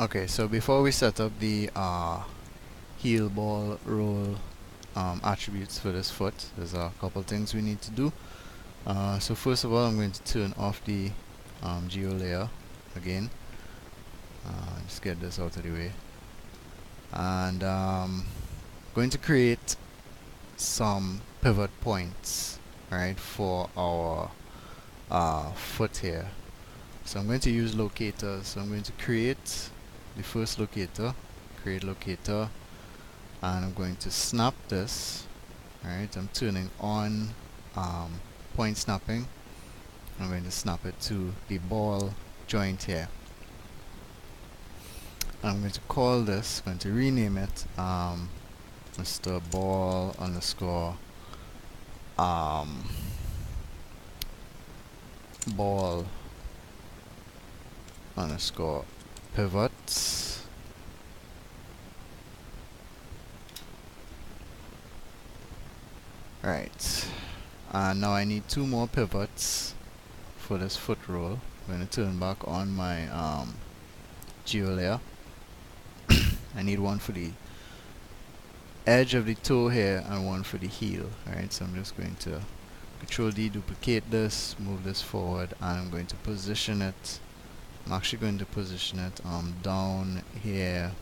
Okay, so before we set up the heel, ball, roll attributes for this foot, there's a couple things we need to do. So first of all, I'm going to turn off the geo layer again. Just get this out of the way. And going to create some pivot points, right, for our foot here. So I'm going to use locators. So I'm going to create the first locator, create locator, and I'm going to snap this. Alright, I'm turning on point snapping. I'm going to snap it to the ball joint here. I'm going to call this, going to rename it MrBall underscore ball underscore pivots. Right, and now I need 2 more pivots for this foot roll. I'm going to turn back on my geo layer. I need one for the edge of the toe here and one for the heel. Alright, so I'm just going to Control D, duplicate this, move this forward, and I'm going to position it. I'm actually going to position it down here.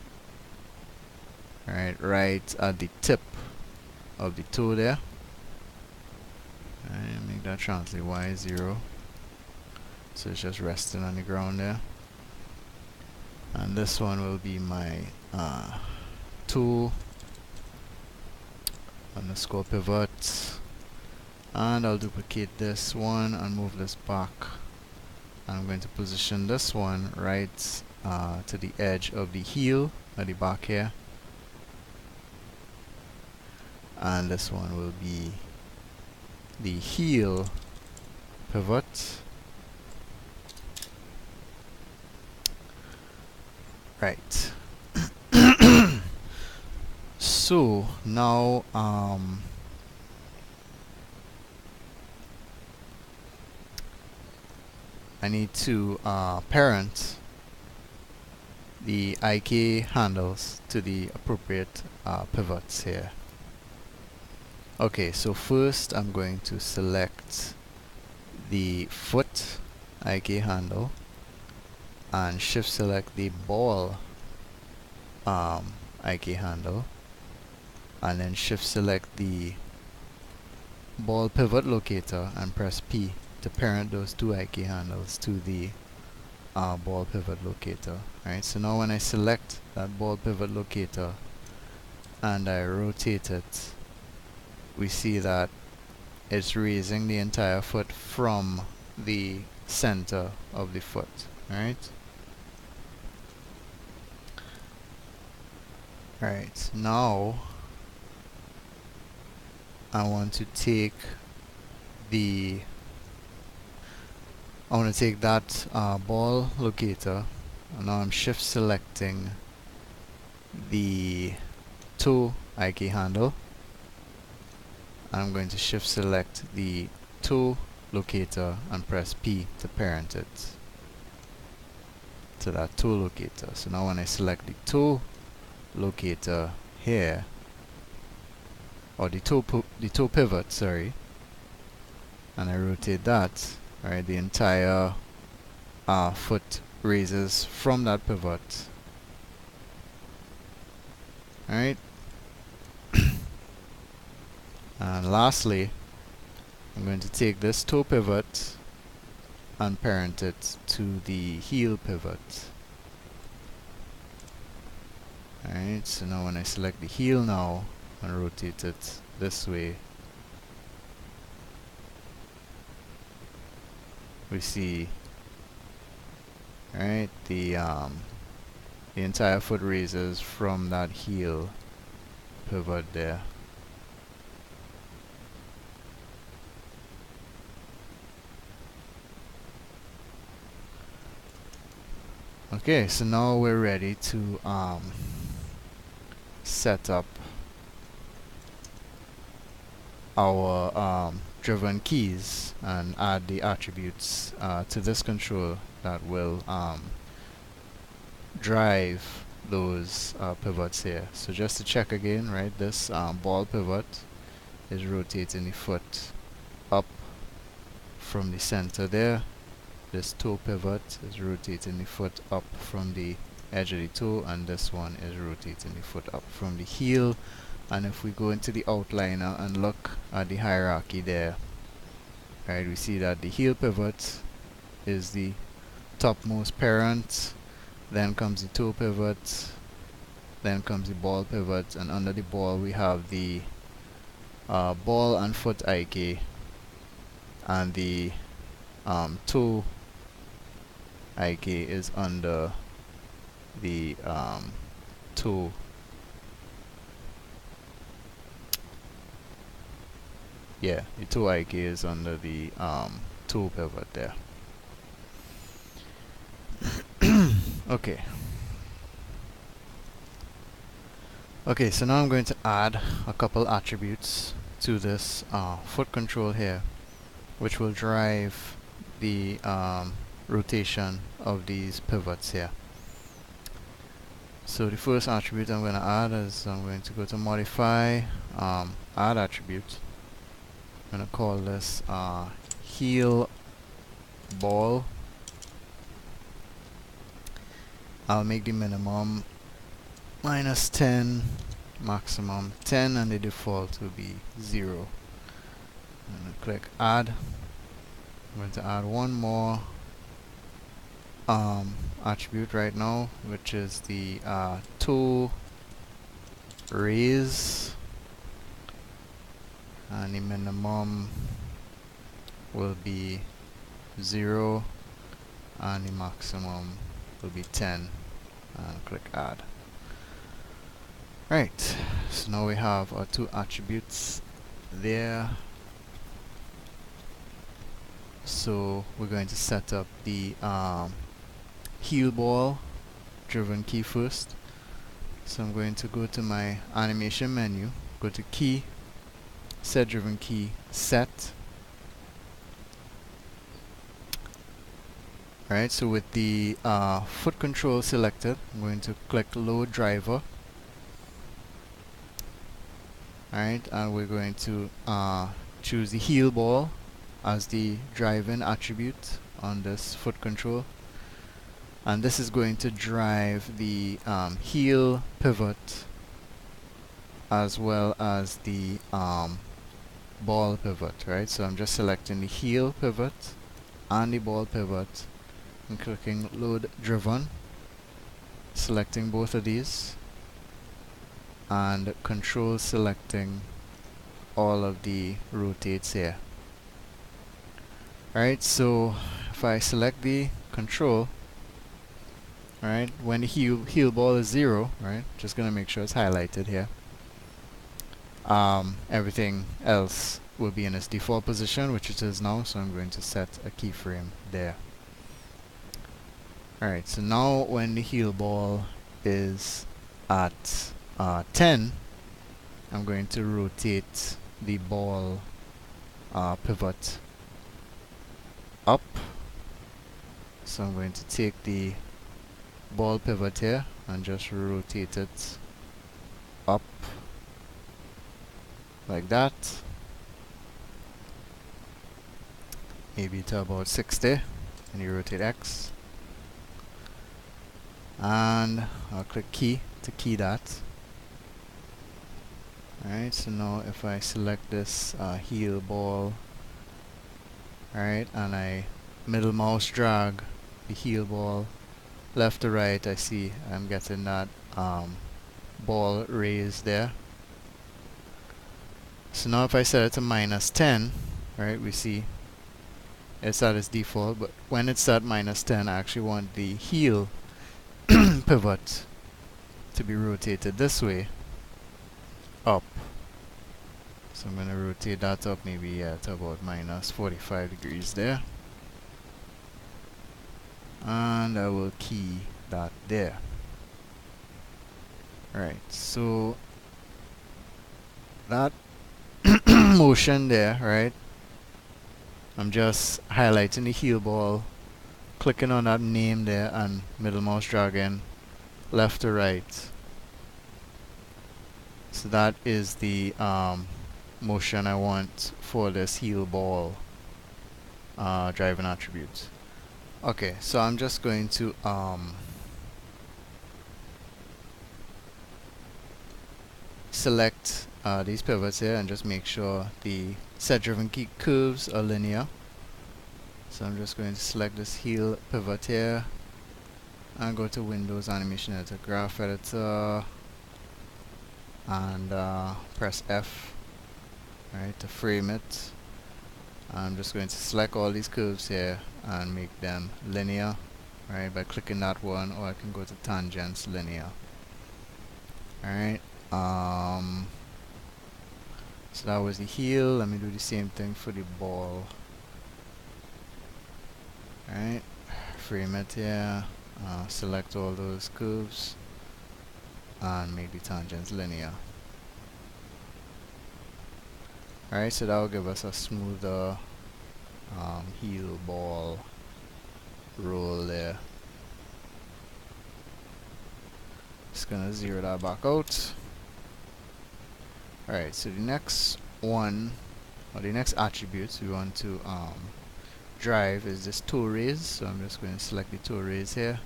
Alright, right at the tip of the toe there. And make that translate Y0. So it's just resting on the ground there. And this one will be my toe underscore pivot. And I'll duplicate this one and move this back. I'm going to position this one right to the edge of the heel at the back here. And this one will be the heel pivot. Right. So now I need to parent the IK handles to the appropriate pivots here. Okay, so first I'm going to select the foot IK handle and shift select the ball IK handle, and then shift select the ball pivot locator and press P to parent those 2 IK handles to the ball pivot locator. Alright, so now when I select that ball pivot locator and I rotate it, we see that it's raising the entire foot from the center of the foot. Alright. Alright, now I want to take that ball locator, and now I'm shift selecting the toe IK handle, and I'm going to shift select the toe locator and press P to parent it to that toe locator. So now when I select the toe locator here, or the toe pivot, sorry, and I rotate that, right, the entire foot raises from that pivot. Alright. And lastly, I'm going to take this toe pivot and parent it to the heel pivot. Alright, so now when I select the heel now and rotate it this way, we see, right, the entire foot raises from that heel pivot there. Okay, so now we're ready to set up our driven keys and add the attributes to this control that will drive those pivots here. So just to check again, right, this ball pivot is rotating the foot up from the center there. This toe pivot is rotating the foot up from the edge of the toe, and this one is rotating the foot up from the heel. And if we go into the outliner and look at the hierarchy there, right, we see that the heel pivot is the topmost parent, then comes the toe pivot, then comes the ball pivot, and under the ball we have the ball and foot IK, and the toe IK is under the toe. Yeah, the toe IK is under the toe pivot there. Okay. Okay, so now I'm going to add a couple attributes to this foot control here, which will drive the rotation of these pivots here. So the first attribute I'm going to add is I'm going to go to modify, add attribute. I'm going to call this heel ball. I'll make the minimum -10, maximum 10, and the default will be 0. I'm going to click add. I'm going to add one more attribute right now, which is the toe raise, and the minimum will be 0 and the maximum will be 10, and click add. Right, so now we have our two attributes there. So we're going to set up the heel ball driven key first. So I'm going to go to my animation menu, go to key, set driven key, set. Alright, so with the foot control selected, I'm going to click load driver. Alright, and we're going to choose the heel ball as the driving attribute on this foot control, and this is going to drive the heel pivot as well as the ball pivot, right? So I'm just selecting the heel pivot and the ball pivot and clicking load driven, selecting both of these, and control selecting all of the rotates here. Alright, so if I select the control, alright, when the heel ball is 0, right, just gonna make sure it's highlighted here, everything else will be in its default position, which it is now, so I'm going to set a keyframe there. Alright, so now when the heel ball is at 10, I'm going to rotate the ball pivot up. So I'm going to take the ball pivot here and just rotate it up like that, maybe to about 60, and you rotate X, and I'll click key to key that. Alright, so now if I select this heel ball, alright, and I middle mouse drag the heel ball left to right, I see I'm getting that ball raised there. So now if I set it to -10, right, we see it's at its default, but when it's at -10, I actually want the heel pivot to be rotated this way, up. So I'm going to rotate that up maybe to about -45 degrees there. And I will key that there. Alright, so that motion there, right? I'm just highlighting the heel ball, clicking on that name there, and middle mouse dragging left to right. So that is the motion I want for this heel ball driving attribute. Okay, so I'm just going to select these pivots here and just make sure the set driven key curves are linear. So I'm just going to select this heel pivot here and go to Windows Animation Editor, Graph Editor, and press F, right, to frame it. I'm just going to select all these curves here and make them linear, right, by clicking that one, or I can go to tangents linear. Alright, so that was the heel. Let me do the same thing for the ball. Alright, frame it here, select all those curves and make the tangents linear. Alright, so that will give us a smoother heel ball roll there. Just gonna zero that back out. Alright, so the next one, or the next attributes we want to drive is this toe raise. So I'm just going to select the toe raise here.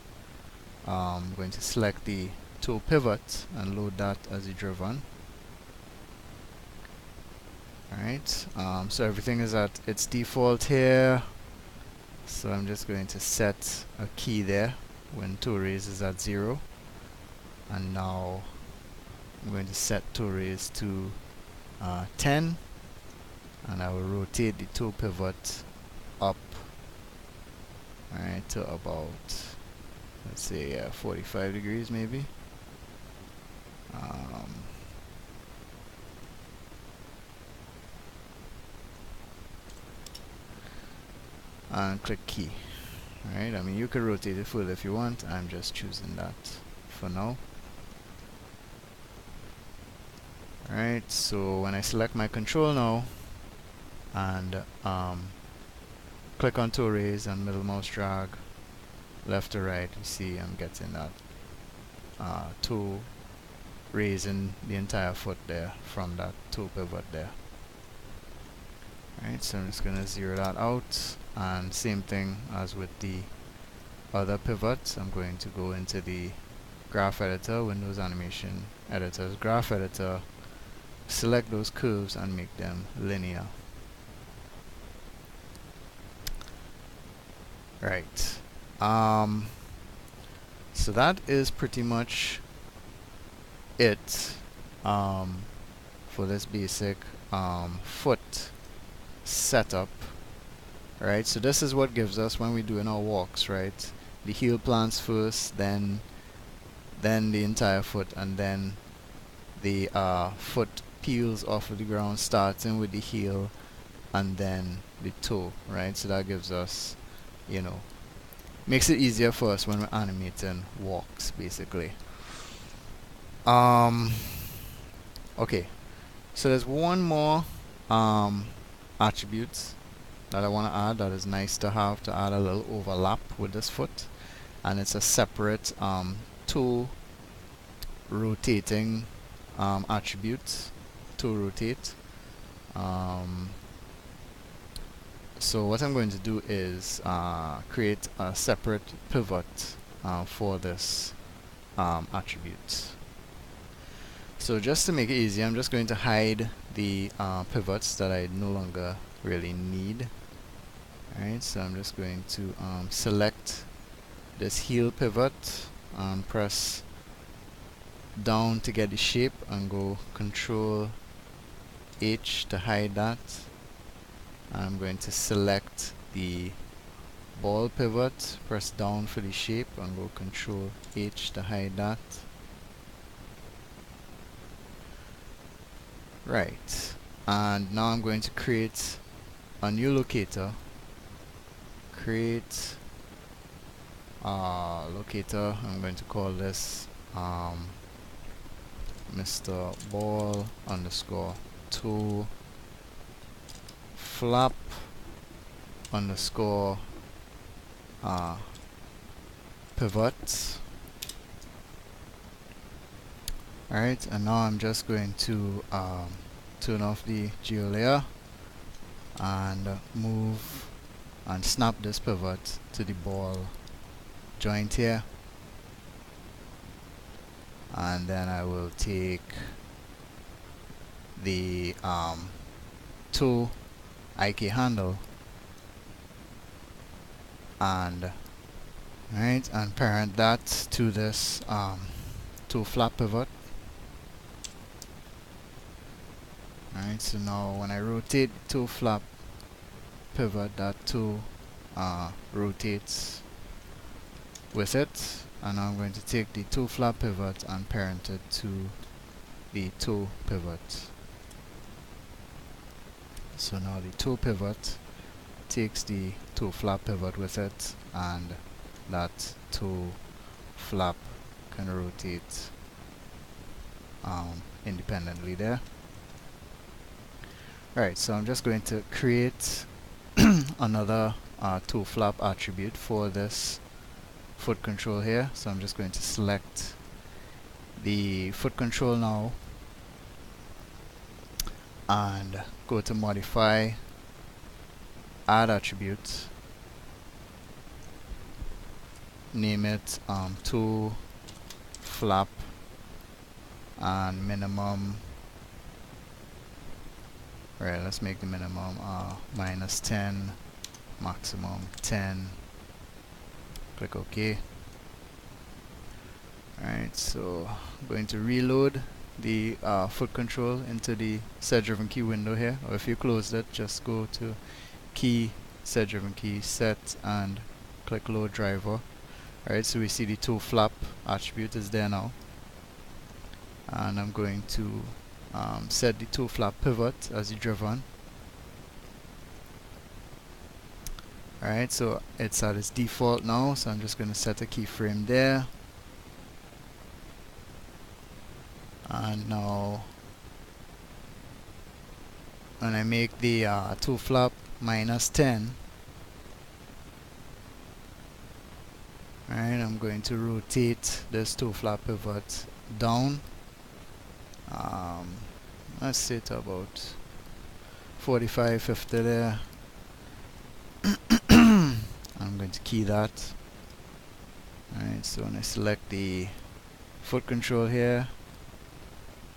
I'm going to select the toe pivot and load that as a driven. Alright, so everything is at its default here. So I'm just going to set a key there when toe raise is at 0. And now I'm going to set toe raise to 10. And I will rotate the toe pivot up, alright, to about, let's say 45 degrees maybe. And click key. Alright, I mean you can rotate it further if you want. I'm just choosing that for now. Alright, so when I select my control now and click on toe raise and middle mouse drag left to right, you see I'm getting that toe raising the entire foot there from that toe pivot there. Alright, so I'm just gonna zero that out, and same thing as with the other pivots. I'm going to go into the Graph Editor, Windows Animation Editor's Graph Editor, select those curves and make them linear. Right. So that is pretty much it for this basic foot setup. Right, so this is what gives us when we're doing our walks, right? The heel plants first, then the entire foot, and then the foot peels off of the ground, starting with the heel and then the toe, right? So that gives us, you know, makes it easier for us when we're animating walks, basically. Okay, so there's one more attribute that I want to add that is nice to have, to add a little overlap with this foot, and it's a separate toe rotating attribute, toe rotate. So what I'm going to do is create a separate pivot for this attribute. So just to make it easy, I'm just going to hide the pivots that I no longer really need. Alright, so I'm just going to select this heel pivot and press down to get the shape and go Control H to hide that. I'm going to select the ball pivot, press down for the shape and go Control H to hide that. Right, and now I'm going to create a new locator. Create locator. I'm going to call this MrBall_toe flap _ pivot. Alright, and now I'm just going to turn off the geo layer and move and snap this pivot to the ball joint here, and then I will take the toe IK handle and parent that to this toe flap pivot. Alright, so now when I rotate the toe flap pivot, that toe rotates with it, and now I'm going to take the toe flap pivot and parent it to the toe pivot. So now the toe pivot takes the toe flap pivot with it, and that toe flap can rotate independently there. Alright, so I'm just going to create another toe flap attribute for this foot control here. So I'm just going to select the foot control now and go to modify, add attribute, name it toe flap, and minimum. Alright, let's make the minimum -10, maximum 10. Click OK. Alright, so I'm going to reload the foot control into the set driven key window here, or if you closed it, just go to key, set driven key, set, and click load driver. Alright, so we see the toe flap attribute is there now, and I'm going to set the toe flap pivot as the driven. Alright, so it's at its default now, so I'm just going to set a keyframe there. And now when I make the toe flap -10, alright, I'm going to rotate this toe flap pivot down. Let's say to about 45, 50 there. I'm going to key that. Alright, so when I select the foot control here,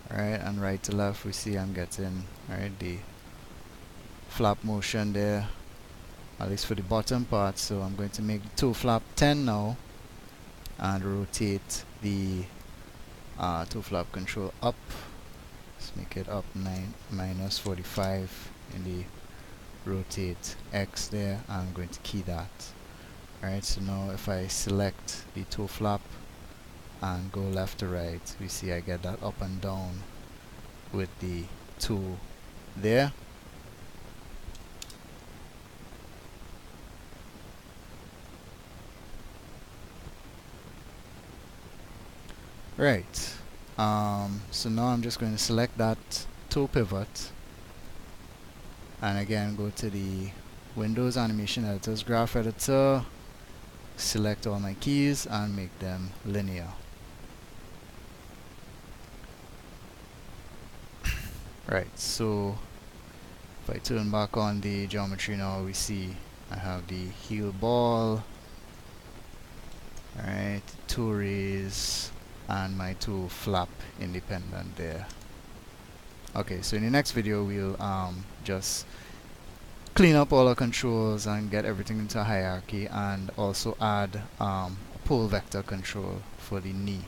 alright, and right to left, we see I'm getting the flap motion there, at least for the bottom part. So I'm going to make the toe flap 10 now and rotate the toe flap control up. Let's make it up -45 in the rotate X there. I'm going to key that. Alright, so now if I select the toe flap and go left to right, we see I get that up and down with the toe there. Right, so now I'm just going to select that toe pivot, and again go to the Windows Animation Editors Graph Editor, select all my keys and make them linear. Right, so if I turn back on the geometry now, we see I have the heel ball, alright, toe raise, and my toe flap independent there. Okay, so in the next video we'll just clean up all our controls and get everything into a hierarchy, and also add a pole vector control for the knee.